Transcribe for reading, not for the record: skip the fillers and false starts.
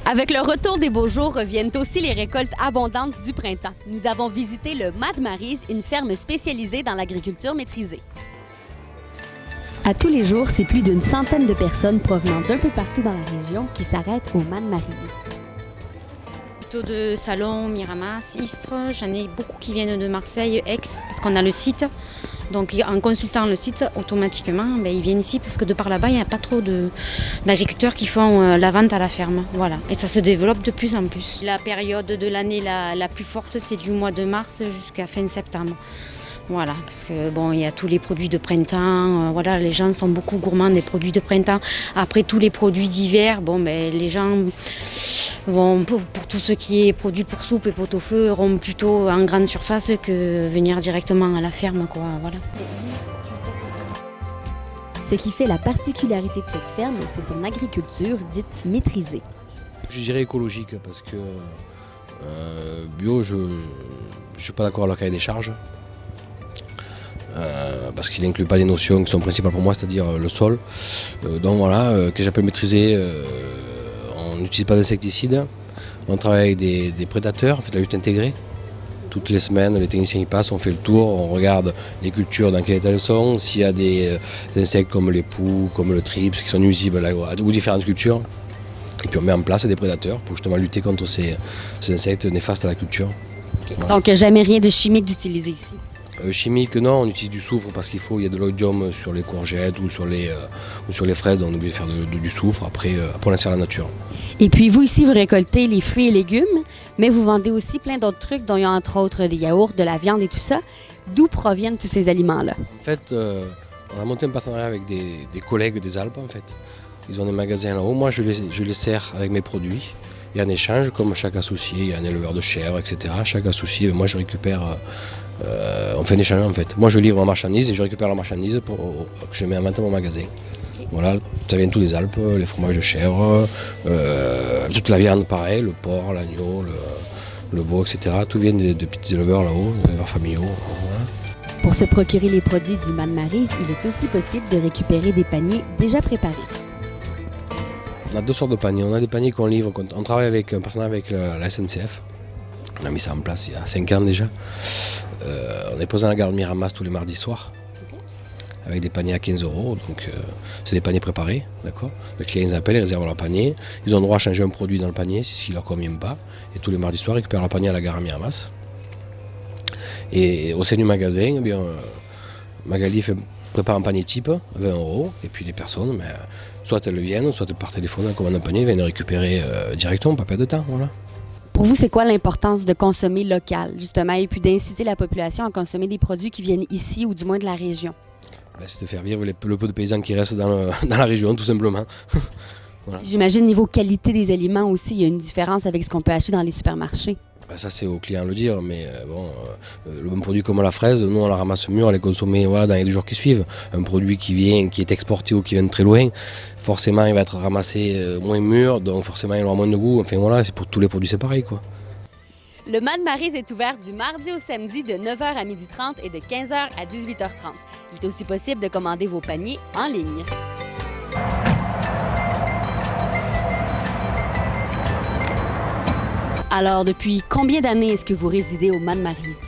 Avec le retour des beaux jours reviennent aussi les récoltes abondantes du printemps. Nous avons visité le Mad Mary's, une ferme spécialisée dans l'agriculture maîtrisée. À tous les jours, c'est plus d'une centaine de personnes provenant d'un peu partout dans la région qui s'arrêtent au Mad Mary's. Plutôt de Salon, Miramas, Istres, j'en ai beaucoup qui viennent de Marseille, Aix, parce qu'on a le site. Donc en consultant le site, automatiquement, ils viennent ici parce que de par là-bas, il n'y a pas trop d'agriculteurs qui font la vente à la ferme. Voilà. Et ça se développe de plus en plus. La période de l'année la plus forte, c'est du mois de mars jusqu'à fin septembre. Voilà, parce que il y a tous les produits de printemps, voilà, les gens sont beaucoup gourmands des produits de printemps. Après tous les produits d'hiver, les gens vont pour tout ce qui est produit pour soupe et pot-au-feu auront plutôt en grande surface que venir directement à la ferme, quoi, voilà. Ce qui fait la particularité de cette ferme, c'est son agriculture dite maîtrisée. Je dirais écologique parce que bio, je ne suis pas d'accord avec le cahier des charges. Parce qu'il n'inclut pas les notions qui sont principales pour moi, c'est-à-dire le sol. Donc voilà, que j'appelle maîtriser, on n'utilise pas d'insecticides, on travaille avec des prédateurs, on fait de la lutte intégrée. Toutes les semaines, les techniciens y passent, on fait le tour, on regarde les cultures, dans quel état elles sont, s'il y a des insectes comme les poux, comme le trips, qui sont nuisibles aux différentes cultures. Et puis on met en place des prédateurs pour justement lutter contre ces insectes néfastes à la culture. Okay. Voilà. Donc jamais rien de chimique d'utiliser ici? Chimique, non, on utilise du soufre parce qu'il y a de l'oïdium sur les courgettes ou sur les fraises, donc on est obligé de faire du soufre, après on laisse faire la nature. Et puis vous ici, vous récoltez les fruits et légumes, mais vous vendez aussi plein d'autres trucs, dont il y a entre autres des yaourts, de la viande et tout ça. D'où proviennent tous ces aliments-là? En fait, on a monté un partenariat avec des collègues des Alpes, en fait. Ils ont des magasins là-haut, moi je les sers avec mes produits. Et en échange, comme chaque associé, il y a un éleveur de chèvres, etc. Chaque associé, moi je récupère, on fait un échange en fait. Moi je livre ma marchandise et je récupère la marchandise que je mets en vente à mon magasin. Voilà, ça vient de tous les Alpes, les fromages de chèvre, toute la viande pareil, le porc, l'agneau, le veau, etc. Tout vient de petits éleveurs là-haut, des éleveurs familiaux. Voilà. Pour se procurer les produits du Mad Mary's, il est aussi possible de récupérer des paniers déjà préparés. On a deux sortes de paniers. On a des paniers qu'on livre, on travaille avec un partenaire avec la SNCF. On a mis ça en place il y a 5 ans déjà. On est présent à la gare de Miramas tous les mardis soirs, avec des paniers à 15 €. Donc c'est des paniers préparés, d'accord. Les clients ils appellent, ils réservent leur panier. Ils ont le droit à changer un produit dans le panier si ne leur convient pas. Et tous les mardis soirs, ils récupèrent leur panier à la gare à Miramas. Et au sein du magasin, Magali prépare un panier type à 20 €. Et puis les personnes, soit elles viennent, soit par téléphone, elles commandent un panier, elles viennent le récupérer directement, pas perdre de temps. Voilà. Pour vous, c'est quoi l'importance de consommer local, justement, et puis d'inciter la population à consommer des produits qui viennent ici ou du moins de la région? C'est de faire vivre le peu de paysans qui restent dans la région, tout simplement. Voilà. J'imagine, niveau qualité des aliments aussi, il y a une différence avec ce qu'on peut acheter dans les supermarchés. Ça, c'est aux clients à le dire, mais le bon produit comme la fraise, nous on la ramasse mûre, on les consomme dans les 2 jours qui suivent. Un produit qui est exporté ou qui vient de très loin, forcément il va être ramassé moins mûr, donc forcément il aura moins de goût. Enfin voilà, c'est pour tous les produits, c'est pareil, quoi. Le Mad Mary's est ouvert du mardi au samedi de 9h à 12h30 et de 15h à 18h30. Il est aussi possible de commander vos paniers en ligne. Alors, depuis combien d'années est-ce que vous résidez au Mad Mary's?